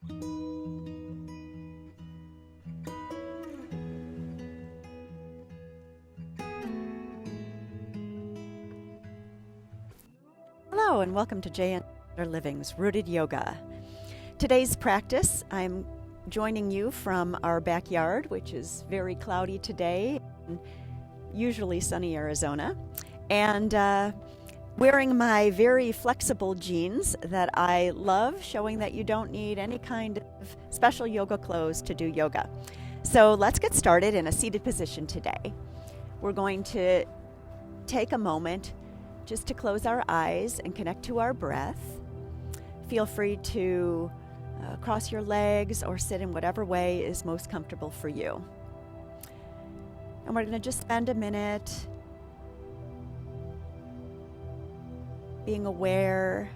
Hello and welcome to J&R Living's Rooted Yoga. Today's practice, I'm joining you from our backyard, which is very cloudy today, in usually sunny Arizona, and wearing my very flexible jeans that I love, showing that you don't need any kind of special yoga clothes to do yoga. So let's get started in a seated position today. We're going to take a moment just to close our eyes and connect to our breath. Feel free to cross your legs or sit in whatever way is most comfortable for you. And we're going to just spend a minute being aware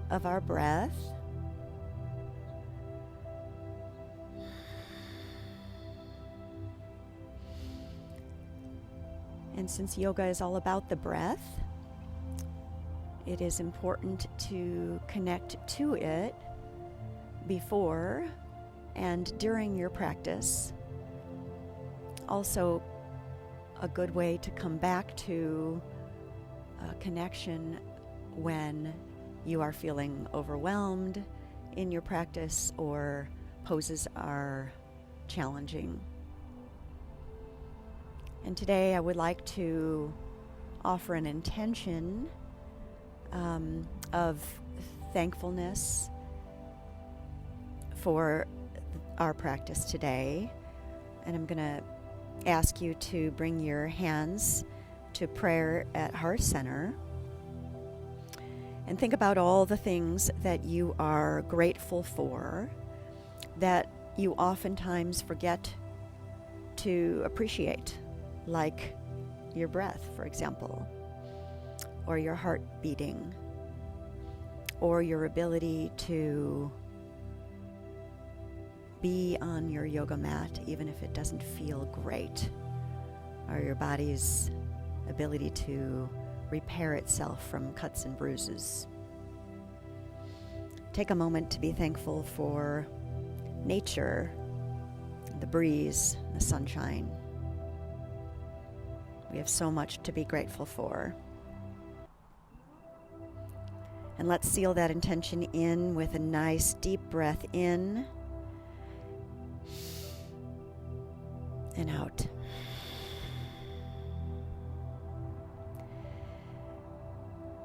of our breath. And since yoga is all about the breath, it is important to connect to it before and during your practice. Also, a good way to come back to a connection when you are feeling overwhelmed in your practice or poses are challenging. And today I would like to offer an intention of thankfulness for our practice today. And I'm going to ask you to bring your hands to prayer at heart center and think about all the things that you are grateful for that you oftentimes forget to appreciate, like your breath, for example, or your heart beating, or your ability to be on your yoga mat even if it doesn't feel great, or your body's ability to repair itself from cuts and bruises. Take a moment to be thankful for nature, the breeze, the sunshine. We have so much to be grateful for. And let's seal that intention in with a nice deep breath in and out.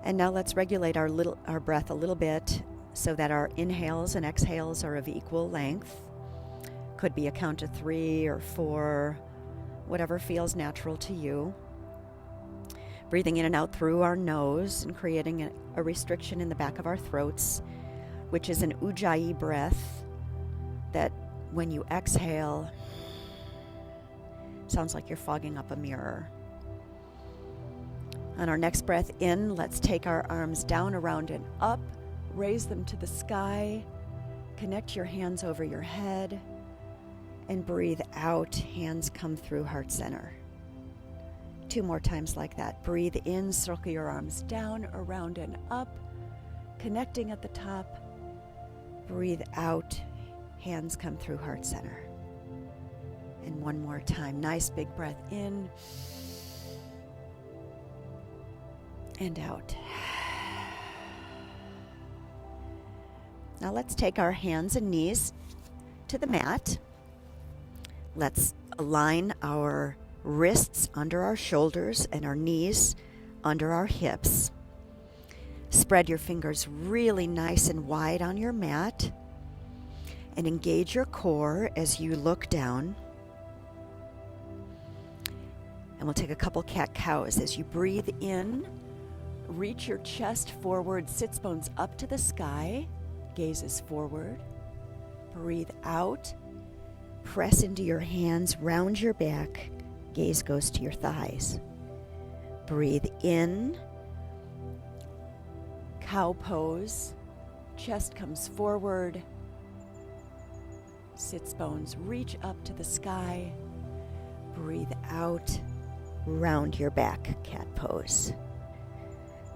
And now let's regulate our breath a little bit so that our inhales and exhales are of equal length. Could be a count of 3 or 4, whatever feels natural to you. Breathing in and out through our nose and creating a restriction in the back of our throats, which is an ujjayi breath that when you exhale, sounds like you're fogging up a mirror. On our next breath in, let's take our arms down, around, and up. Raise them to the sky. Connect your hands over your head. And breathe out. Hands come through heart center. 2 more times like that. Breathe in, circle your arms down, around, and up. Connecting at the top. Breathe out. Hands come through heart center. And 1 more time. Nice big breath in. And out. Now let's take our hands and knees to the mat. Let's align our wrists under our shoulders and our knees under our hips. Spread your fingers really nice and wide on your mat and engage your core as you look down. And we'll take a couple cat-cows. As you breathe in, reach your chest forward, sits bones up to the sky, gazes forward. Breathe out, press into your hands, round your back, gaze goes to your thighs. Breathe in, cow pose, chest comes forward, sits bones reach up to the sky. Breathe out, round your back, cat pose.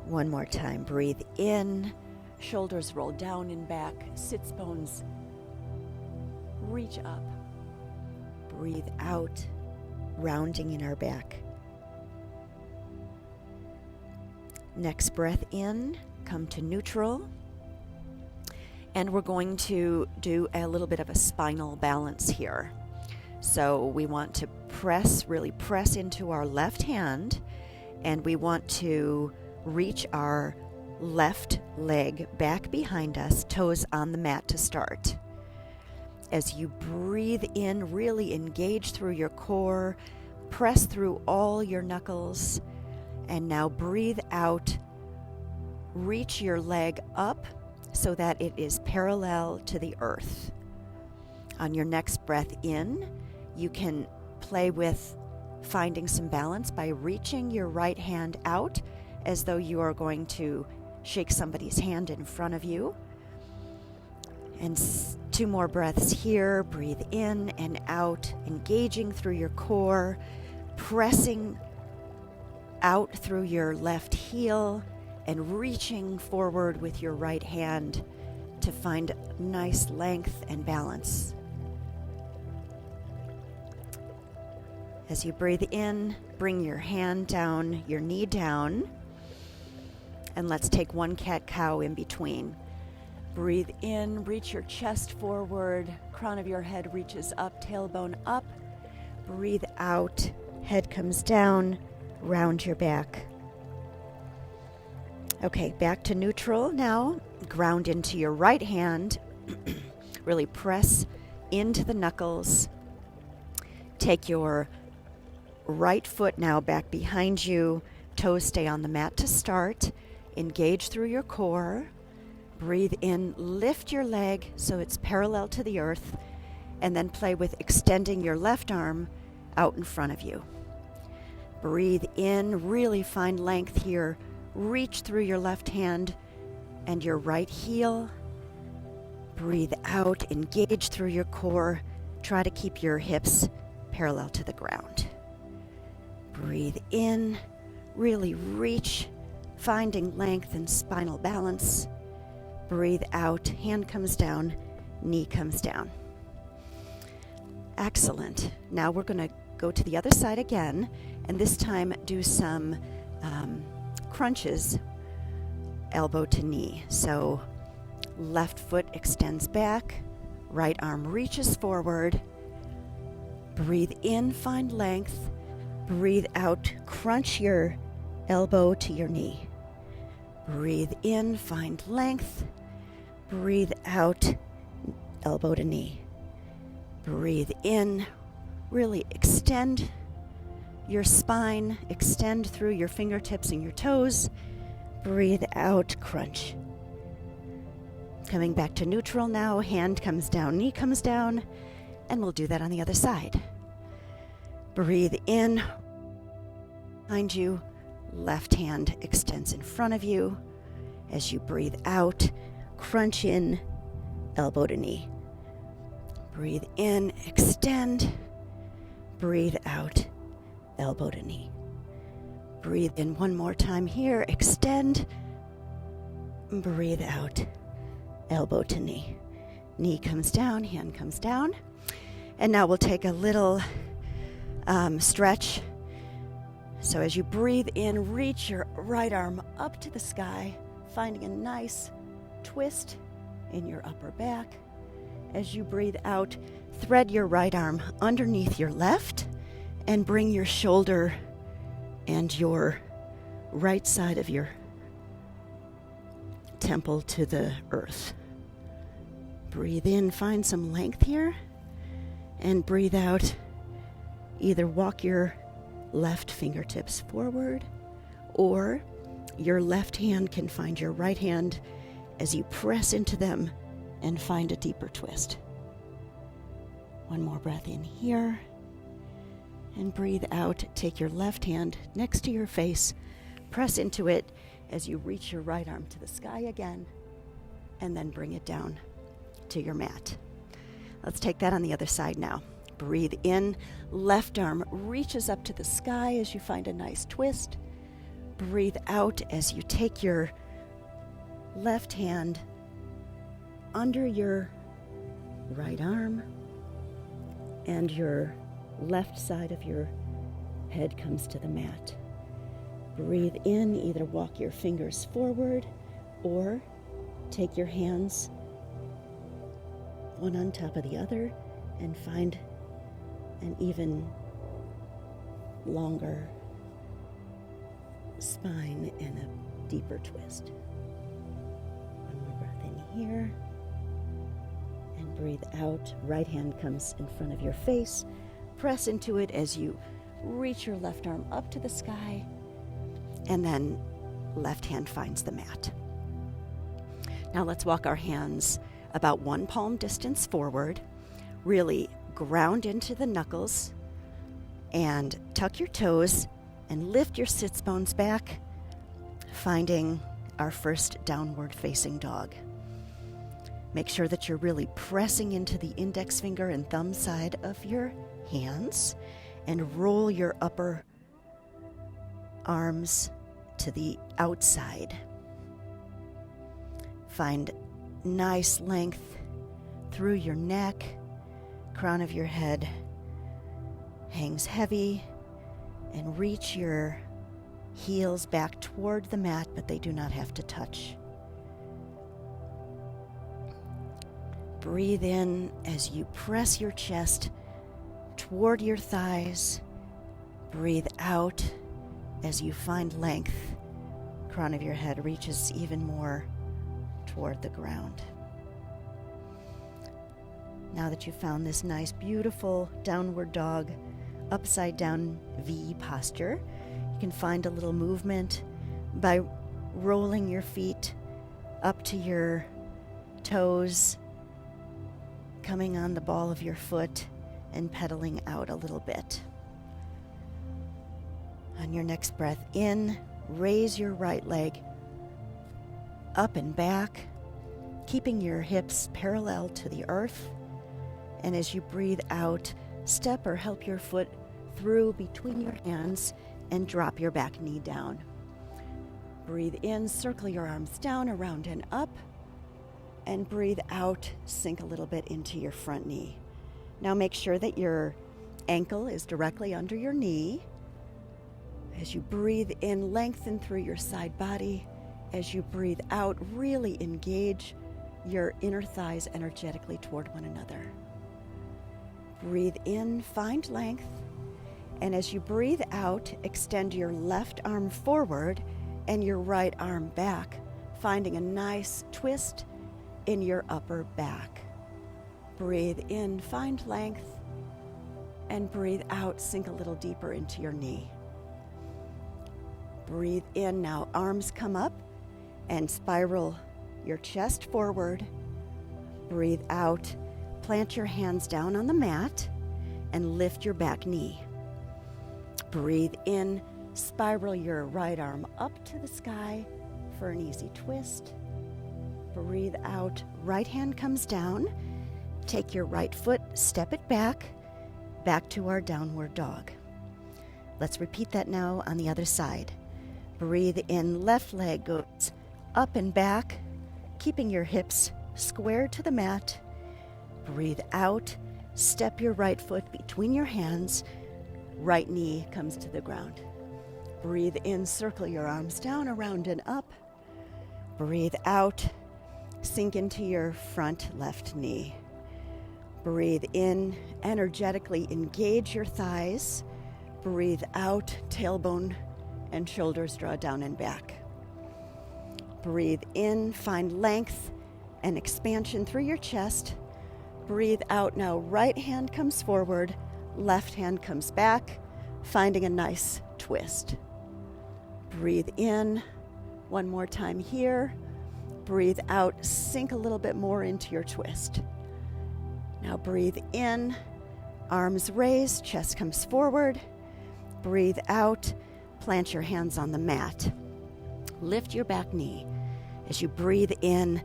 1 more time. Breathe in, shoulders roll down and back, sits bones reach up. Breathe out, rounding in our back. Next breath in, come to neutral. And we're going to do a little bit of a spinal balance here. So we want to really press into our left hand, and we want to reach our left leg back behind us, toes on the mat to start. As you breathe in, really engage through your core, press through all your knuckles, and now breathe out. Reach your leg up so that it is parallel to the earth. On your next breath in, you can play with finding some balance by reaching your right hand out as though you are going to shake somebody's hand in front of you. And 2 more breaths here. Breathe in and out, engaging through your core, pressing out through your left heel and reaching forward with your right hand to find nice length and balance. As you breathe in, bring your hand down, your knee down, and let's take 1 cat-cow in between. Breathe in, reach your chest forward, crown of your head reaches up, tailbone up. Breathe out, head comes down, round your back. Okay, back to neutral now. Ground into your right hand. Really press into the knuckles. Take your right foot now back behind you. Toes stay on the mat to start. Engage through your core. Breathe in, lift your leg so it's parallel to the earth, and then play with extending your left arm out in front of you. Breathe in, really find length here. Reach through your left hand and your right heel. Breathe out, engage through your core. Try to keep your hips parallel to the ground. Breathe in, really reach, finding length and spinal balance. Breathe out, hand comes down, knee comes down. Excellent. Now we're going to go to the other side again, and this time do some crunches, elbow to knee. So left foot extends back, right arm reaches forward. Breathe in, find length. Breathe out, crunch your elbow to your knee. Breathe in, find length. Breathe out, elbow to knee. Breathe in, really extend your spine, extend through your fingertips and your toes. Breathe out, crunch. Coming back to neutral now, hand comes down, knee comes down, and we'll do that on the other side. Breathe in, behind you, left hand extends in front of you. As you breathe out, crunch in, elbow to knee. Breathe in, extend. Breathe out, elbow to knee. Breathe in 1 more time here, extend. Breathe out, elbow to knee. Knee comes down, hand comes down. And now we'll take a little stretch. So as you breathe in, reach your right arm up to the sky, finding a nice twist in your upper back. As you breathe out, thread your right arm underneath your left and bring your shoulder and your right side of your temple to the earth. Breathe in, find some length here, and breathe out. Either walk your left fingertips forward, or your left hand can find your right hand as you press into them and find a deeper twist. 1 more breath in here, and breathe out. Take your left hand next to your face, press into it as you reach your right arm to the sky again, and then bring it down to your mat. Let's take that on the other side now. Breathe in, left arm reaches up to the sky as you find a nice twist. Breathe out as you take your left hand under your right arm and your left side of your head comes to the mat. Breathe in, either walk your fingers forward or take your hands one on top of the other and find an even longer spine and a deeper twist. One more breath in here and breathe out. Right hand comes in front of your face. Press into it as you reach your left arm up to the sky, and then left hand finds the mat. Now let's walk our hands about 1 palm distance forward. Really ground into the knuckles and tuck your toes and lift your sits bones back, finding our first downward facing dog. Make sure that you're really pressing into the index finger and thumb side of your hands and roll your upper arms to the outside. Find nice length through your neck. Crown of your head hangs heavy, and reach your heels back toward the mat, but they do not have to touch. Breathe in as you press your chest toward your thighs. Breathe out as you find length. Crown of your head reaches even more toward the ground. Now that you've found this nice, beautiful downward dog, upside down V posture, you can find a little movement by rolling your feet up to your toes, coming on the ball of your foot and pedaling out a little bit. On your next breath in, raise your right leg up and back, keeping your hips parallel to the earth. And as you breathe out, step or help your foot through between your hands and drop your back knee down. Breathe in, circle your arms down, around and up, and breathe out, sink a little bit into your front knee. Now make sure that your ankle is directly under your knee. As you breathe in, lengthen through your side body. As you breathe out, really engage your inner thighs energetically toward one another. Breathe in, find length, and as you breathe out, extend your left arm forward and your right arm back, finding a nice twist in your upper back. Breathe in, find length, and breathe out, sink a little deeper into your knee. Breathe in, now arms come up and spiral your chest forward. Breathe out, plant your hands down on the mat and lift your back knee. Breathe in, spiral your right arm up to the sky for an easy twist. Breathe out, right hand comes down. Take your right foot, step it back to our downward dog. Let's repeat that now on the other side. Breathe in, left leg goes up and back, keeping your hips square to the mat. Breathe out, step your right foot between your hands, right knee comes to the ground. Breathe in, circle your arms down, around and up. Breathe out, sink into your front left knee. Breathe in, energetically engage your thighs. Breathe out, tailbone and shoulders draw down and back. Breathe in, find length and expansion through your chest. Breathe out now, right hand comes forward, left hand comes back, finding a nice twist. Breathe in, one more time here. Breathe out, sink a little bit more into your twist. Now breathe in, arms raised, chest comes forward. Breathe out, plant your hands on the mat. Lift your back knee. As you breathe in,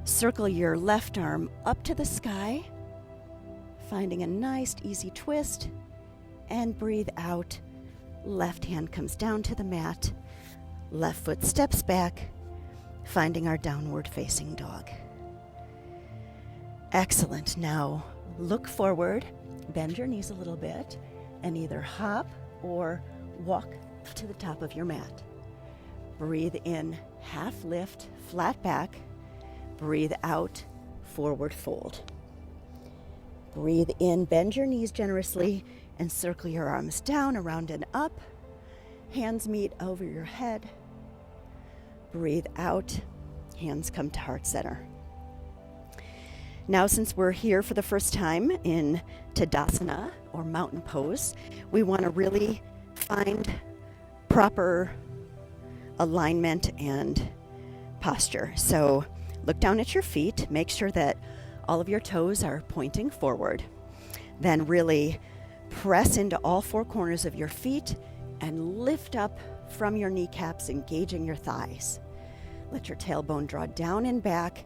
circle your left arm up to the sky, finding a nice easy twist, and breathe out. Left hand comes down to the mat. Left foot steps back, finding our downward facing dog. Excellent. Now look forward, bend your knees a little bit and either hop or walk to the top of your mat. Breathe in, half lift, flat back. Breathe out, forward fold. Breathe in, bend your knees generously and circle your arms down, around and up. Hands meet over your head. Breathe out, hands come to heart center. Now, since we're here for the first time in Tadasana or mountain pose, we want to really find proper alignment and posture. So look down at your feet, make sure that all of your toes are pointing forward. Then really press into all four corners of your feet and lift up from your kneecaps, engaging your thighs. Let your tailbone draw down and back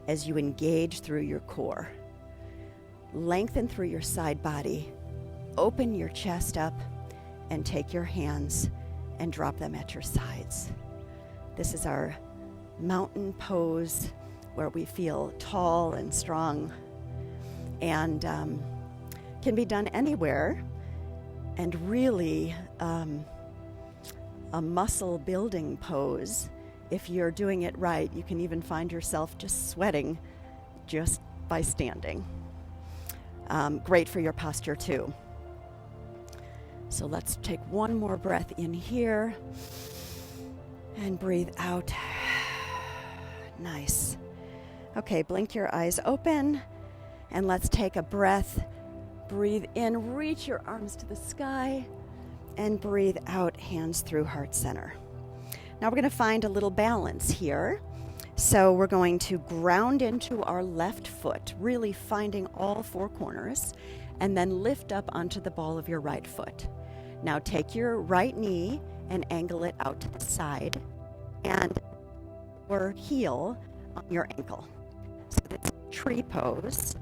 as you engage through your core. Lengthen through your side body. Open your chest up and take your hands and drop them at your sides. This is our mountain pose where we feel tall and strong, and can be done anywhere, and really a muscle building pose. If you're doing it right, you can even find yourself just sweating just by standing. Great for your posture too. So let's take one more breath in here and breathe out. Nice. Okay, blink your eyes open and let's take a breath. Breathe in, reach your arms to the sky, and breathe out, hands through heart center. Now we're going to find a little balance here. So we're going to ground into our left foot, really finding all four corners, and then lift up onto the ball of your right foot. Now take your right knee and angle it out to the side, and your heel on your ankle. So it's a tree pose,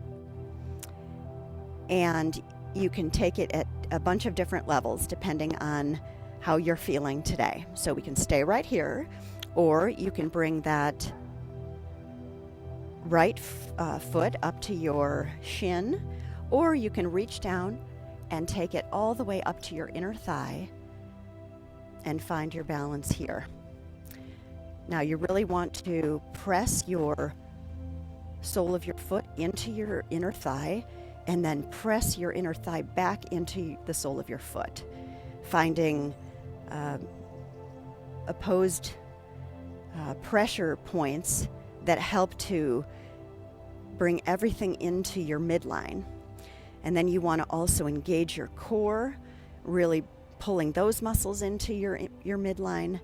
and you can take it at a bunch of different levels depending on how you're feeling today. So we can stay right here, or you can bring that right foot up to your shin, or you can reach down and take it all the way up to your inner thigh and find your balance here. Now you really want to press your sole of your foot into your inner thigh, and then press your inner thigh back into the sole of your foot, finding opposed pressure points that help to bring everything into your midline. And then you want to also engage your core, really pulling those muscles into your midline,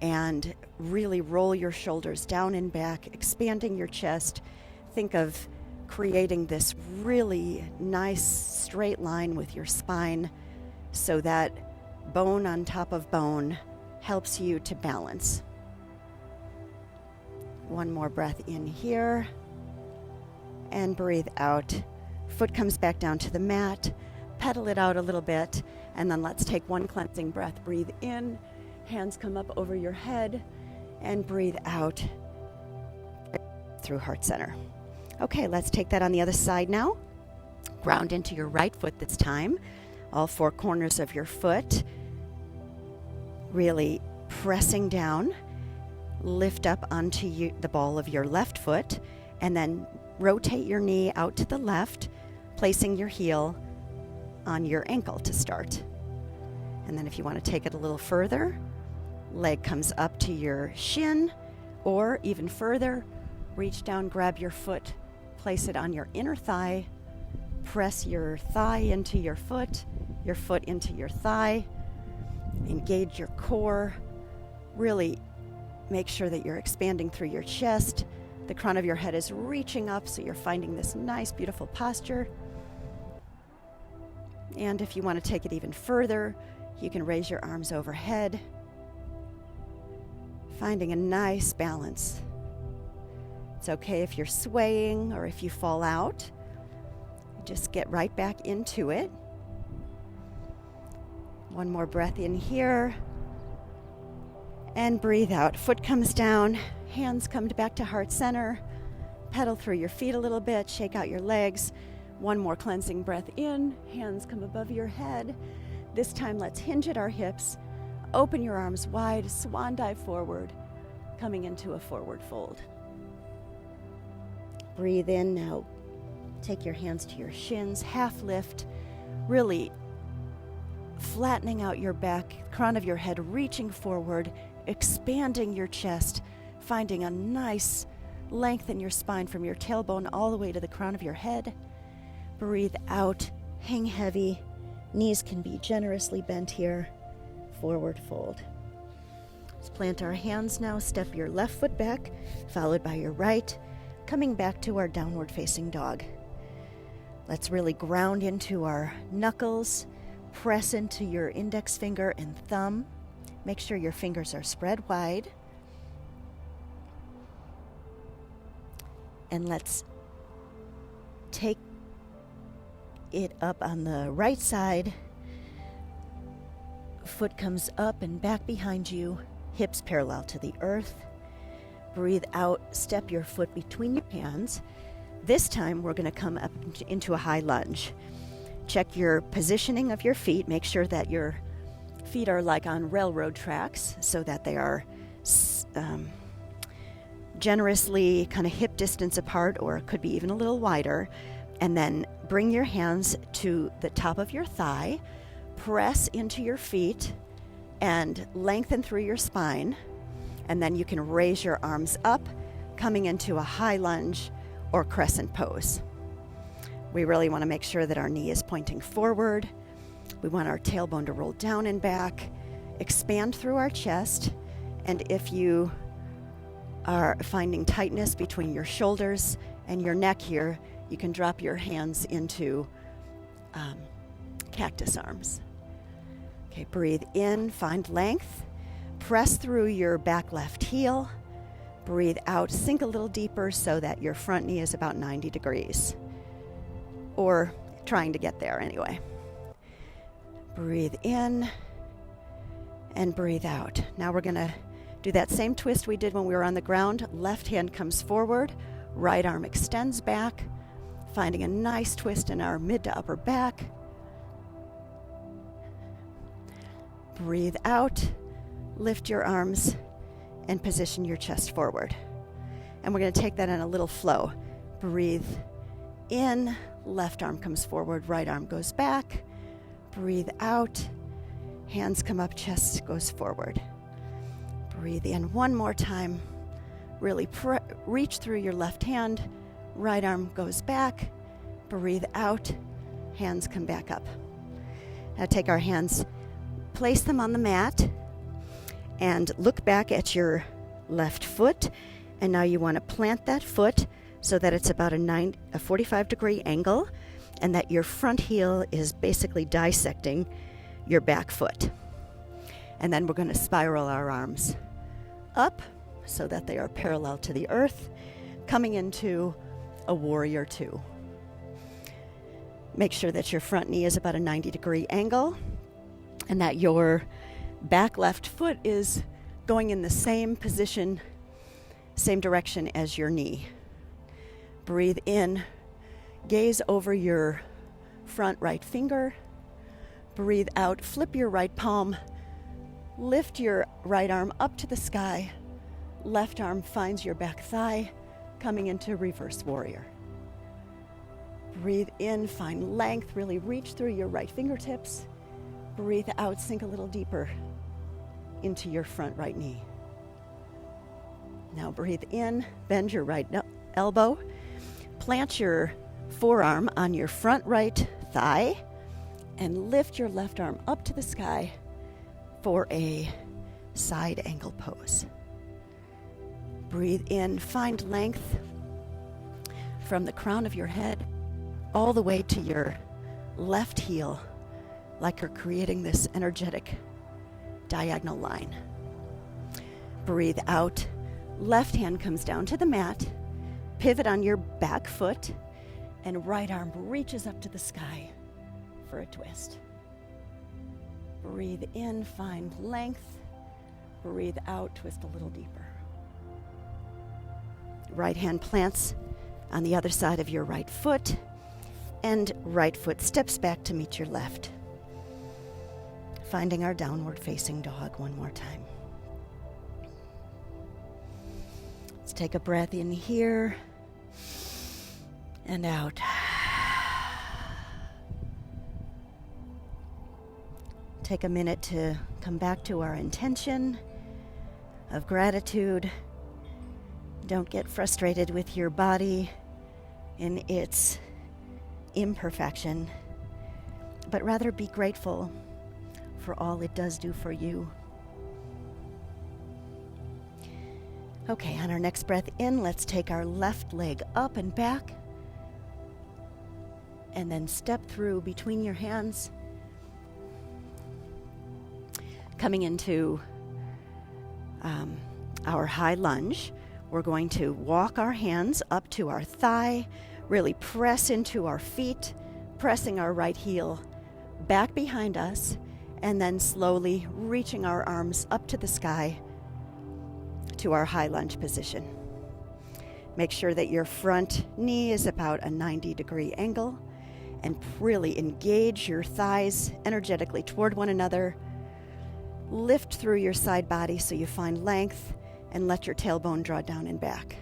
and really roll your shoulders down and back, expanding your chest. Think of creating this really nice straight line with your spine so that bone on top of bone helps you to balance. One more breath in here and breathe out. Foot comes back down to the mat, pedal it out a little bit, and then let's take one cleansing breath. Breathe in, hands come up over your head, and breathe out through heart center. Okay, let's take that on the other side now. Ground into your right foot this time. All four corners of your foot. Really pressing down. Lift up onto the ball of your left foot, and then rotate your knee out to the left, placing your heel on your ankle to start. And then if you want to take it a little further, leg comes up to your shin, or even further, reach down, grab your foot, place it on your inner thigh, press your thigh into your foot into your thigh, engage your core, really make sure that you're expanding through your chest. The crown of your head is reaching up, so you're finding this nice, beautiful posture. And if you want to take it even further, you can raise your arms overhead, finding a nice balance. It's okay if you're swaying or if you fall out. Just get right back into it. One more breath in here. And breathe out. Foot comes down, hands come back to heart center. Pedal through your feet a little bit, shake out your legs. One more cleansing breath in, hands come above your head. This time let's hinge at our hips, open your arms wide, swan dive forward, coming into a forward fold. Breathe in now. Take your hands to your shins, half lift, really flattening out your back, crown of your head reaching forward, expanding your chest, finding a nice length in your spine from your tailbone all the way to the crown of your head. Breathe out, hang heavy, knees can be generously bent here, forward fold. Let's plant our hands now, step your left foot back, followed by your right, coming back to our downward facing dog. Let's really ground into our knuckles, press into your index finger and thumb. Make sure your fingers are spread wide. And let's take it up on the right side. Foot comes up and back behind you, hips parallel to the earth. Breathe out, step your foot between your hands. This time we're going to come up into a high lunge. Check your positioning of your feet. Make sure that your feet are like on railroad tracks so that they are generously kind of hip distance apart, or it could be even a little wider. And then bring your hands to the top of your thigh, press into your feet, and lengthen through your spine. And then you can raise your arms up, coming into a high lunge or crescent pose. We really want to make sure that our knee is pointing forward. We want our tailbone to roll down and back, expand through our chest. And if you are finding tightness between your shoulders and your neck here, you can drop your hands into cactus arms. Okay, breathe in, find length. Press through your back left heel. Breathe out, sink a little deeper so that your front knee is about 90 degrees. Or trying to get there anyway. Breathe in and breathe out. Now we're going to do that same twist we did when we were on the ground. Left hand comes forward, right arm extends back, finding a nice twist in our mid to upper back. Breathe out, lift your arms, and position your chest forward. And we're going to take that in a little flow. Breathe in, left arm comes forward, right arm goes back. Breathe out, hands come up, chest goes forward. Breathe in one more time. Really reach through your left hand, right arm goes back. Breathe out, hands come back up. Now take our hands, place them on the mat, and look back at your left foot. And now you want to plant that foot so that it's about a 45-degree angle, and that your front heel is basically dissecting your back foot. And then we're going to spiral our arms up so that they are parallel to the earth, coming into a warrior two. Make sure that your front knee is about a 90-degree angle, and that your back left foot is going in the same position, same direction as your knee. Breathe in, gaze over your front right finger. Breathe out, flip your right palm, lift your right arm up to the sky. Left arm finds your back thigh, coming into reverse warrior. Breathe in, find length, really reach through your right fingertips. Breathe out, sink a little deeper into your front right knee. Now breathe in, bend your right elbow, plant your forearm on your front right thigh, and lift your left arm up to the sky for a side angle pose. Breathe in, find length from the crown of your head all the way to your left heel, like you're creating this energetic diagonal line. Breathe out, left hand comes down to the mat, pivot on your back foot, and right arm reaches up to the sky for a twist. Breathe in, find length. Breathe out, twist a little deeper. Right hand plants on the other side of your right foot, and right foot steps back to meet your left. Finding our downward facing dog one more time. Let's take a breath in here and out. Take a minute to come back to our intention of gratitude. Don't get frustrated with your body in its imperfection, but rather be grateful for all it does do for you. Okay, on our next breath in, let's take our left leg up and back, and then step through between your hands, coming into our high lunge. We're going to walk our hands up to our thigh, really press into our feet, pressing our right heel back behind us, and then slowly reaching our arms up to the sky to our high lunge position. Make sure that your front knee is about a 90-degree angle, and really engage your thighs energetically toward one another. Lift through your side body so you find length, and let your tailbone draw down and back.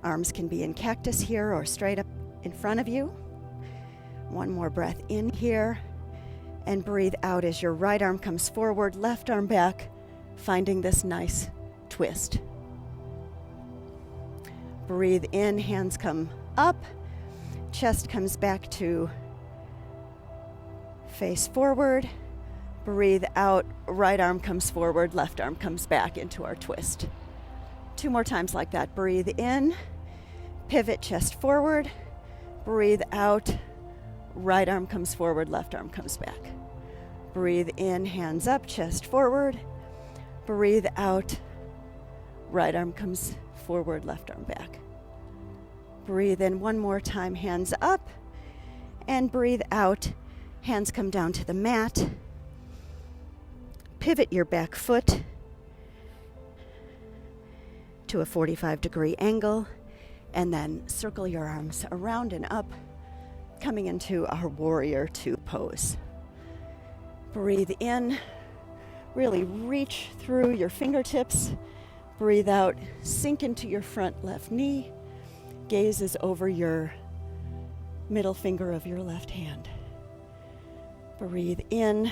Arms can be in cactus here or straight up in front of you. One more breath in here, and breathe out as your right arm comes forward, left arm back, finding this nice twist. Breathe in, hands come up, chest comes back to face forward. Breathe out, right arm comes forward, left arm comes back into our twist. 2 more times like that. Breathe in, pivot chest forward. Breathe out, right arm comes forward, left arm comes back. Breathe in, hands up, chest forward. Breathe out, right arm comes forward, left arm back. Breathe in one more time, hands up, and breathe out, hands come down to the mat. Pivot your back foot to a 45-degree angle, and then circle your arms around and up, coming into our warrior 2 pose. Breathe in, really reach through your fingertips. Breathe out, sink into your front left knee. Gaze is over your middle finger of your left hand. Breathe in.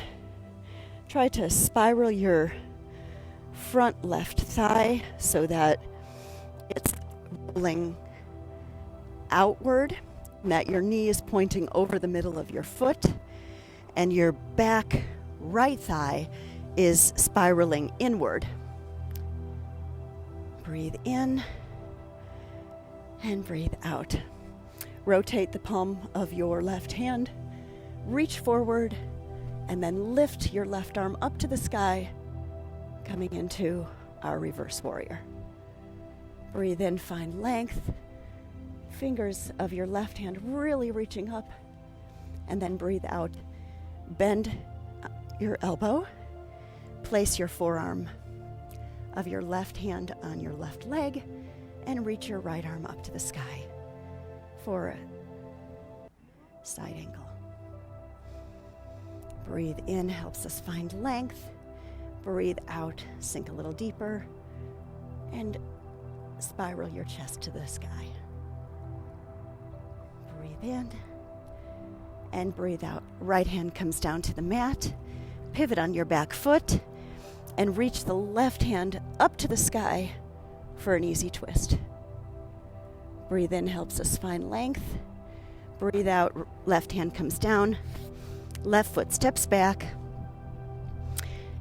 Try to spiral your front left thigh so that it's rolling outward, and that your knee is pointing over the middle of your foot, and your back right thigh is spiraling inward. Breathe in and breathe out. Rotate the palm of your left hand, reach forward, and then lift your left arm up to the sky, coming into our reverse warrior. Breathe in, find length. Fingers of your left hand really reaching up, and then breathe out. Bend your elbow. Place your forearm of your left hand on your left leg, and reach your right arm up to the sky for a side angle. Breathe in, helps us find length. Breathe out, sink a little deeper, and spiral your chest to the sky. Breathe in and breathe out. Right hand comes down to the mat. Pivot on your back foot and reach the left hand up to the sky for an easy twist. Breathe in, helps us find length. Breathe out, left hand comes down. Left foot steps back.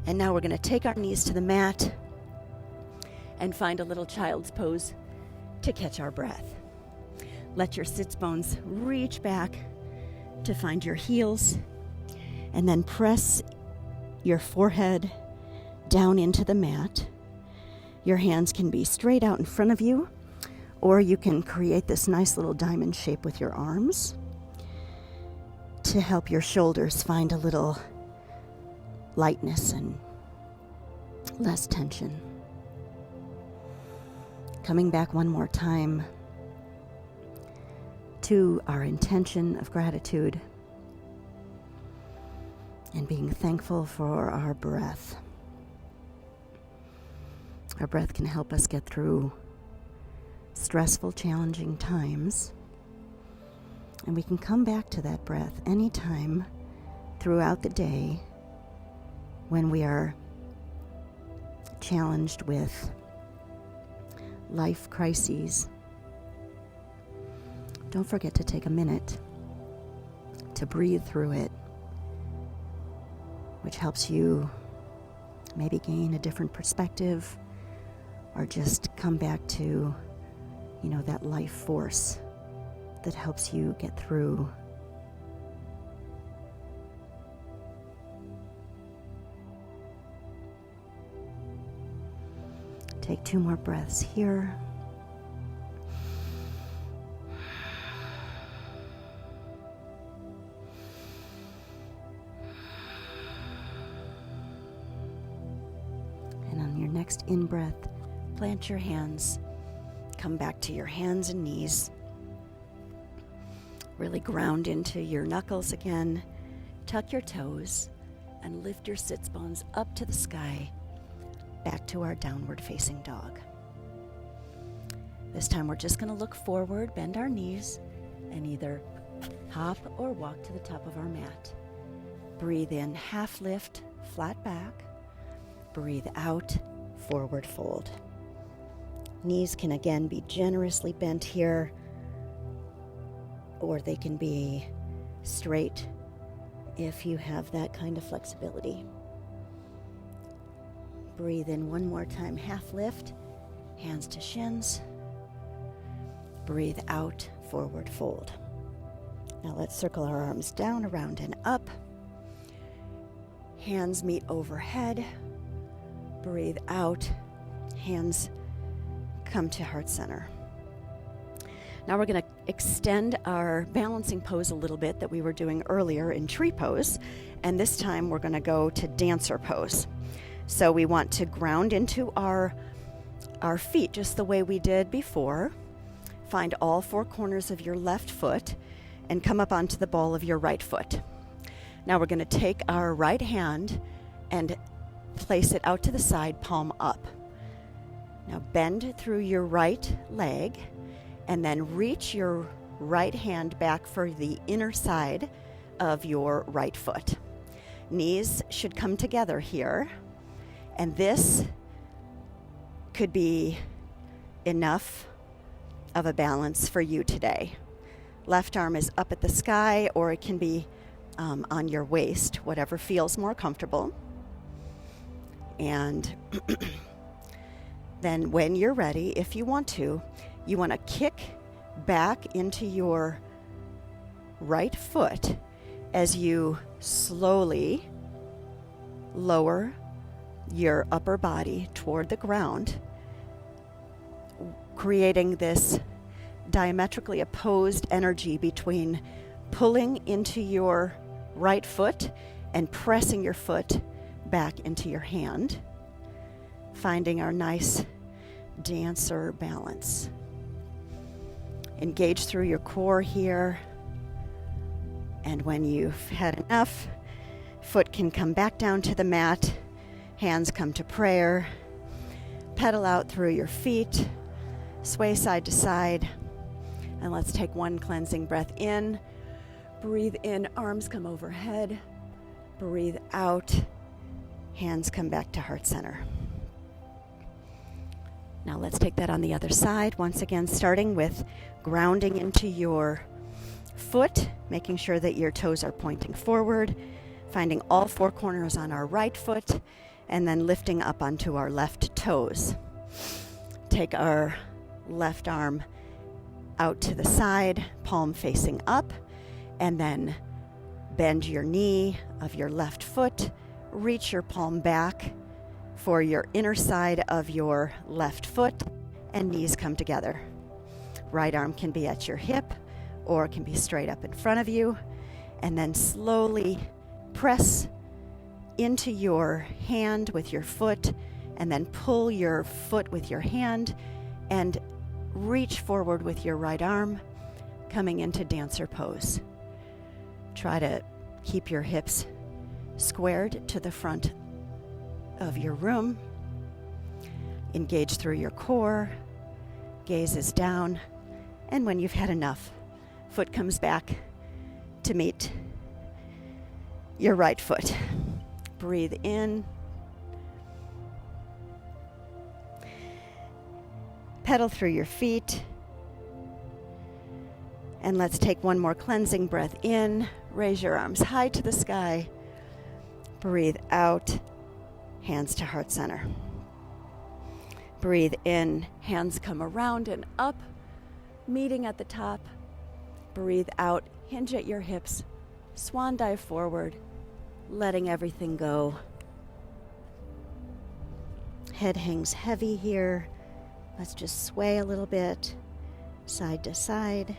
And now we're going to take our knees to the mat and find a little child's pose to catch our breath. Let your sits bones reach back to find your heels, and then press your forehead down into the mat. Your hands can be straight out in front of you, or you can create this nice little diamond shape with your arms to help your shoulders find a little lightness and less tension. Coming back one more time to our intention of gratitude and being thankful for our breath. Our breath can help us get through stressful, challenging times, and we can come back to that breath anytime throughout the day when we are challenged with life crises. Don't forget to take a minute to breathe through it, which helps you maybe gain a different perspective or just come back to, that life force that helps you get through. Take 2 more breaths here. And on your next in-breath, plant your hands. Come back to your hands and knees. Really ground into your knuckles again. Tuck your toes and lift your sits bones up to the sky, back to our downward facing dog. This time we're just going to look forward, bend our knees, and either hop or walk to the top of our mat. Breathe in, half lift, flat back. Breathe out, forward fold. Knees can again be generously bent here, or they can be straight if you have that kind of flexibility. Breathe in one more time, half lift, hands to shins. Breathe out, forward fold. Now let's circle our arms down, around, and up. Hands meet overhead. Breathe out, hands come to heart center. Now we're going to extend our balancing pose a little bit that we were doing earlier in tree pose, and this time we're going to go to dancer pose. So we want to ground into our feet just the way we did before. Find all 4 corners of your left foot and come up onto the ball of your right foot. Now we're going to take our right hand and place it out to the side, palm up. Now bend through your right leg and then reach your right hand back for the inner side of your right foot. Knees should come together here, and this could be enough of a balance for you today. Left arm is up at the sky, or it can be on your waist, whatever feels more comfortable. And then when you're ready, if you want to kick back into your right foot as you slowly lower your upper body toward the ground, creating this diametrically opposed energy between pulling into your right foot and pressing your foot back into your hand, finding our nice dancer balance. Engage through your core here, and when you've had enough, foot can come back down to the mat, hands come to prayer, pedal out through your feet, sway side to side, and let's take one cleansing breath in. Breathe in, arms come overhead. Breathe out, hands come back to heart center. Now let's take that on the other side. Once again, starting with grounding into your foot, making sure that your toes are pointing forward, finding all 4 corners on our right foot, and then lifting up onto our left toes. Take our left arm out to the side, palm facing up, and then bend your knee of your left foot, reach your palm back for your inner side of your left foot, and knees come together. Right arm can be at your hip or it can be straight up in front of you, and then slowly press into your hand with your foot, and then pull your foot with your hand and reach forward with your right arm, coming into dancer pose. Try to keep your hips squared to the front of your room. Engage through your core. Gaze is down. And when you've had enough, foot comes back to meet your right foot. Breathe in. Pedal through your feet. And let's take one more cleansing breath in. Raise your arms high to the sky. Breathe out. Hands to heart center. Breathe in. Hands come around and up, meeting at the top. Breathe out. Hinge at your hips. Swan dive forward, letting everything go. Head hangs heavy here. Let's just sway a little bit, side to side.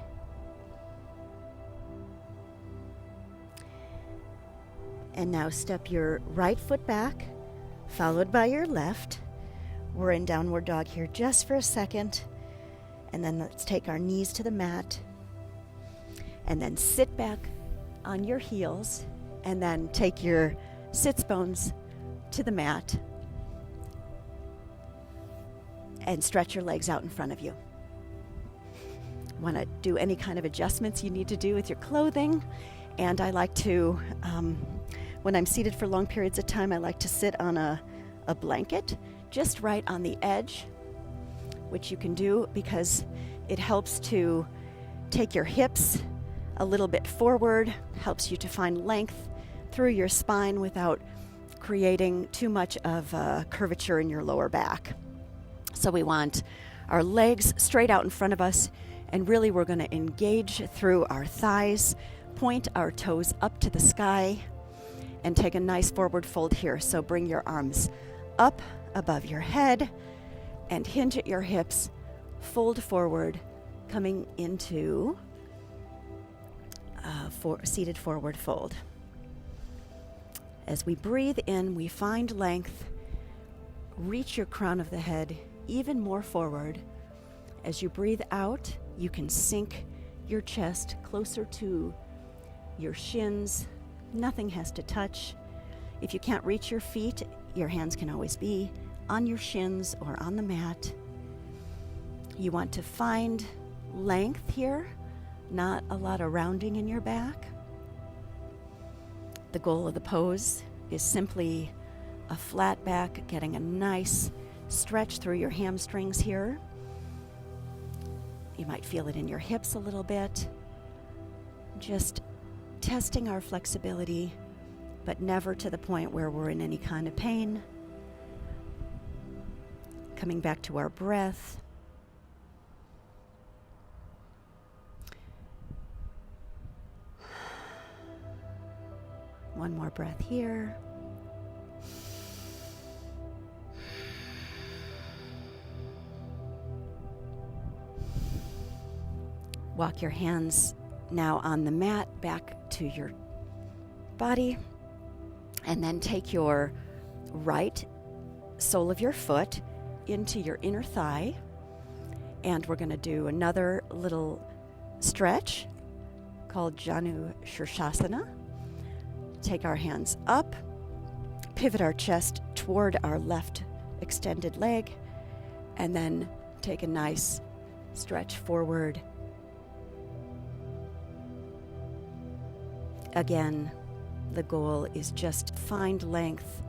And now step your right foot back, followed by your left. We're in downward dog here just for a second. And then let's take our knees to the mat. And then sit back on your heels. And then take your sits bones to the mat. And stretch your legs out in front of you. Want to do any kind of adjustments you need to do with your clothing. And I like to, when I'm seated for long periods of time, I like to sit on a blanket just right on the edge, which you can do because it helps to take your hips a little bit forward, helps you to find length through your spine without creating too much of a curvature in your lower back. So we want our legs straight out in front of us, and really we're going to engage through our thighs, point our toes up to the sky, and take a nice forward fold here. So bring your arms up above your head and hinge at your hips, fold forward, coming into seated forward fold. As we breathe in, we find length. Reach your crown of the head even more forward. As you breathe out, you can sink your chest closer to your shins. Nothing has to touch. If you can't reach your feet, your hands can always be on your shins or on the mat. You want to find length here, not a lot of rounding in your back. The goal of the pose is simply a flat back, getting a nice stretch through your hamstrings here. You might feel it in your hips a little bit. Just testing our flexibility, but never to the point where we're in any kind of pain. Coming back to our breath. One more breath here. Walk your hands now on the mat back to your body, and then take your right sole of your foot into your inner thigh, and we're going to do another little stretch called Janu Shirshasana. Take our hands up, pivot our chest toward our left extended leg, and then take a nice stretch forward. Again, the goal is just find length,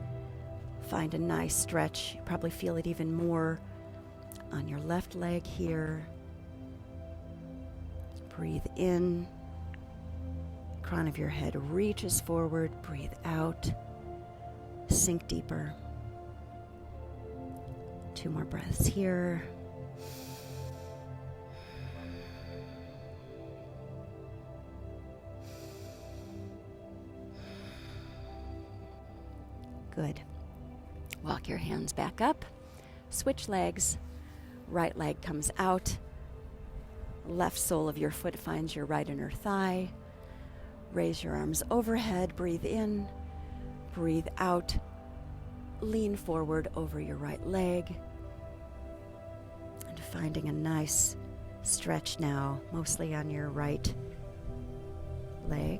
find a nice stretch. You probably feel it even more on your left leg here. Breathe in. Crown of your head reaches forward. Breathe out. Sink deeper. 2 more breaths here. Good. Walk your hands back up. Switch legs. Right leg comes out. Left sole of your foot finds your right inner thigh. Raise your arms overhead. Breathe in. Breathe out. Lean forward over your right leg. And finding a nice Stretch now, mostly on your right leg.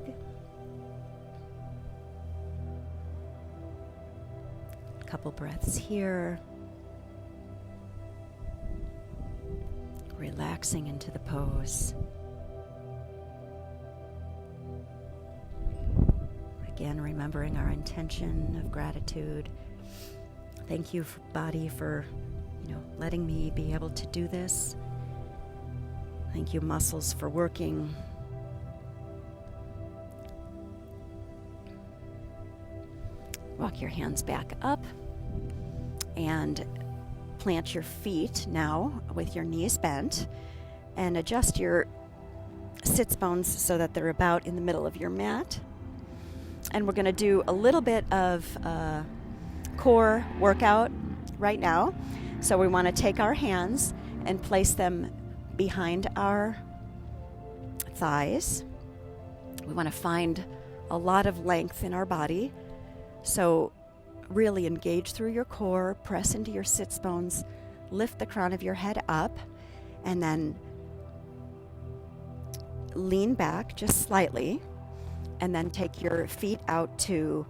A couple breaths here. Relaxing into the pose. Again, remembering our intention of gratitude. Thank you, body, for letting me be able to do this. Thank you, muscles, for working. Walk your hands back up and plant your feet now with your knees bent and adjust your sits bones so that they're about in the middle of your mat. And we're going to do a little bit of core workout right now. So we want to take our hands and place them behind our thighs. We want to find a lot of length in our body. So really engage through your core, press into your sits bones, lift the crown of your head up, and then lean back just slightly, and then take your feet out to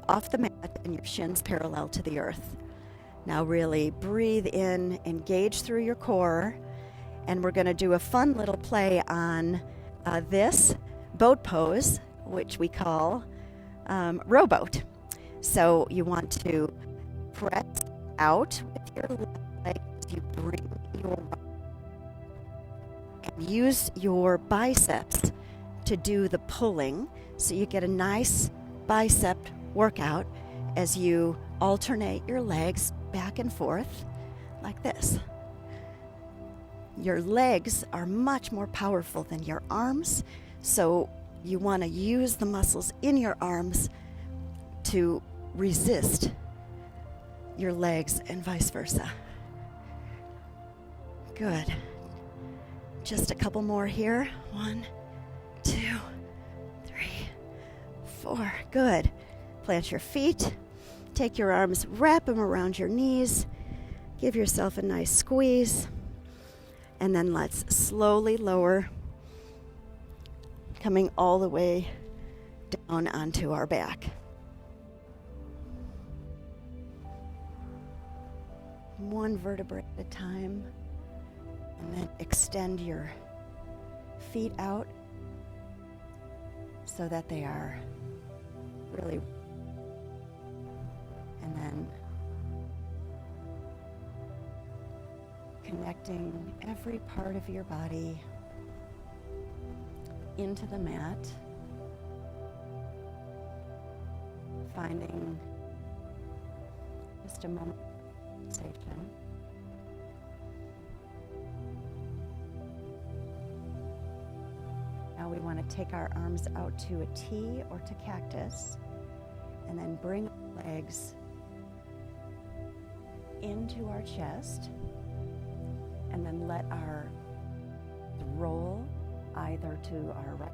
off the mat and your shins parallel to the earth. Now really breathe in, engage through your core, and we're going to do a fun little play on this boat pose, which we call rowboat. So you want to press out with your left leg as you bring your and use your biceps to do the pulling, so you get a nice bicep workout as you alternate your legs back and forth like this. Your legs are much more powerful than your arms, so you want to use the muscles in your arms to resist your legs and vice versa. Good. Just a couple more here. 1, 2, 3, 4. Good. Plant your feet. Take your arms, wrap them around your knees. Give yourself a nice squeeze. And then let's slowly lower, coming all the way down onto our back. One vertebrae at a time. And then extend your feet out so that they are really, and then connecting every part of your body into the mat, finding just a moment of sensation. Now we want to take our arms out to a T or to cactus, and then bring our legs into our chest, and then let our roll either to our right,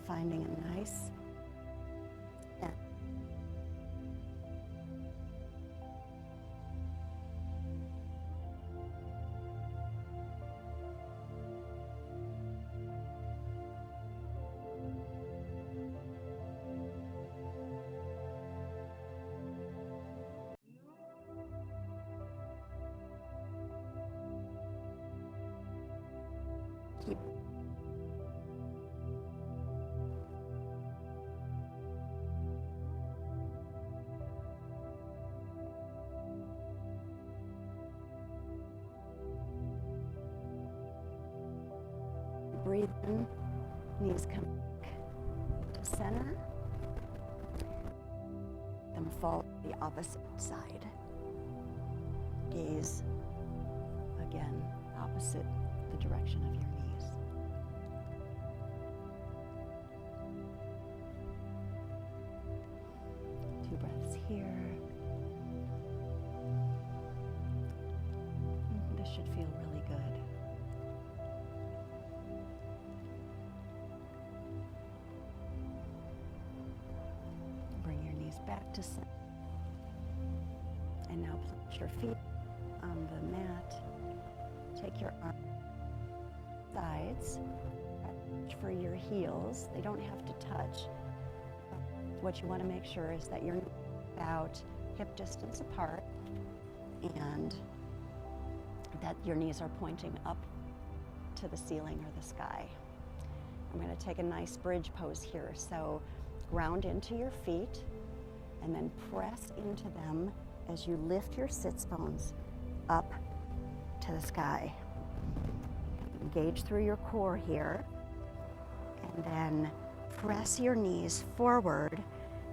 finding a nice end. Keep breathe in, knees come back to center, then fall to the opposite side. Gaze again, opposite the direction of your knees. Two breaths here. This should feel really good. Bring your knees back to center. And now plant your feet on the mat Take your arm sides, reach for your heels. They don't have to touch. What you want to make sure is that you're about hip distance apart and that your knees are pointing up to the ceiling or the sky. I'm going to take a nice bridge pose here. So ground into your feet and then press into them as you lift your sits bones up to the sky. Engage through your core here, and then press your knees forward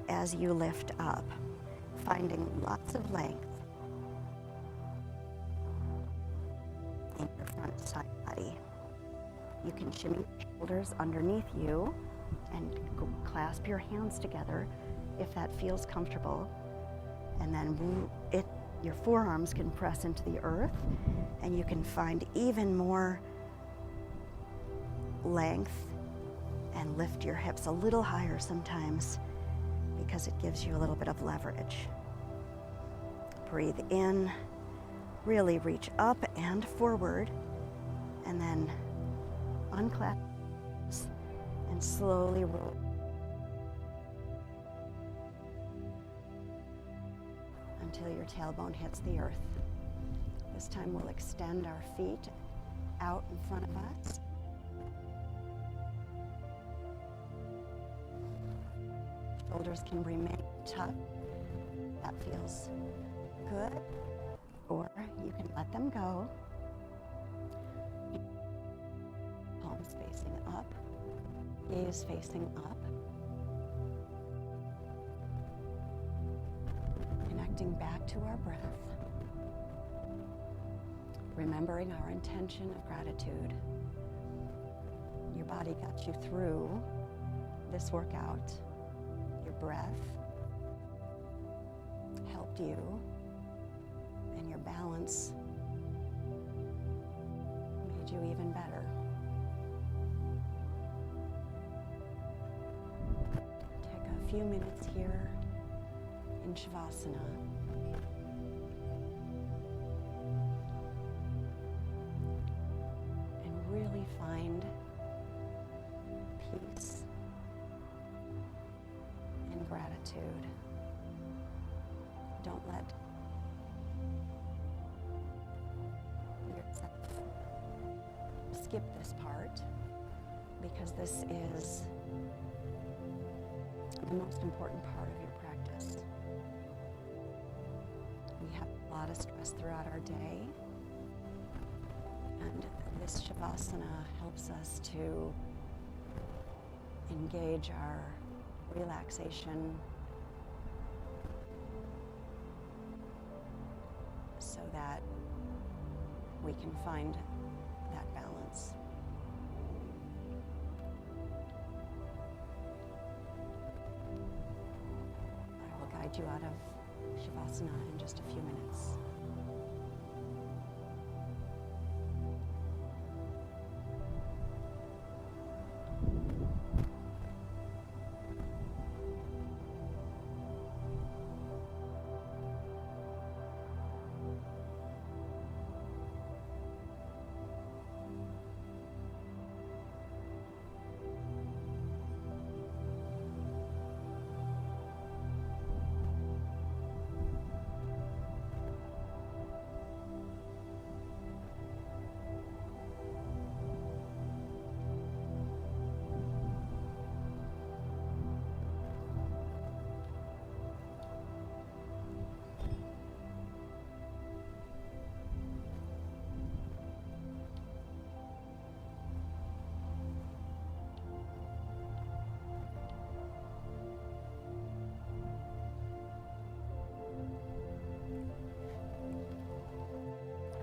as you lift up, finding lots of length in your front side body. You can shimmy your shoulders underneath you and clasp your hands together if that feels comfortable. And then your forearms can press into the earth, and you can find even more length and lift your hips a little higher sometimes because it gives you a little bit of leverage. Breathe in, really reach up and forward, and then unclasp and slowly roll until your tailbone hits the earth. This time we'll extend our feet out in front of us. Shoulders can remain tucked. That feels good. Or you can let them go. Palms facing up, gaze facing up. Connecting back to our breath. Remembering our intention of gratitude. Your body got you through this workout. Your breath helped you, and your balance made you even better. Take a few minutes here in Shavasana. And really find peace and gratitude. Don't let yourself skip this part, because this is the most important part of your practice. We have a lot of stress throughout our day, and this Shavasana helps us to engage our relaxation so that we can find that balance. I will guide you out of Shavasana in just a few minutes.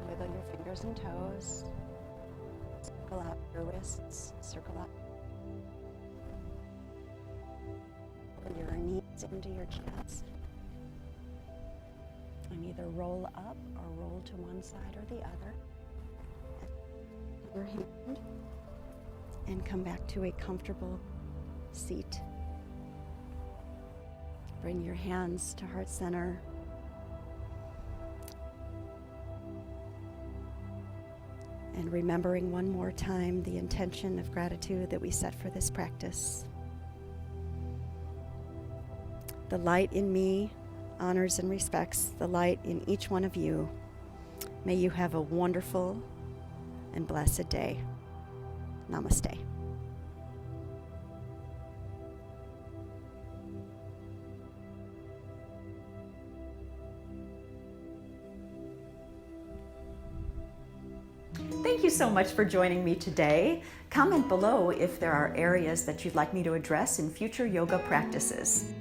Wiggle your fingers and toes. Circle out your wrists. Circle out. Pull your knees into your chest. And either roll up or roll to one side or the other. Your hand. And come back to a comfortable seat. Bring your hands to heart center. and remembering one more time the intention of gratitude that we set for this practice. The light in me honors and respects the light in each one of you. May you have a wonderful and blessed day. Namaste. Thank you so much for joining me today. Comment below if there are areas that you'd like me to address in future yoga practices.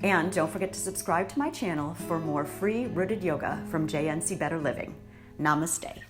And don't forget to subscribe to my channel for more free rooted yoga from JNC Better Living. Namaste.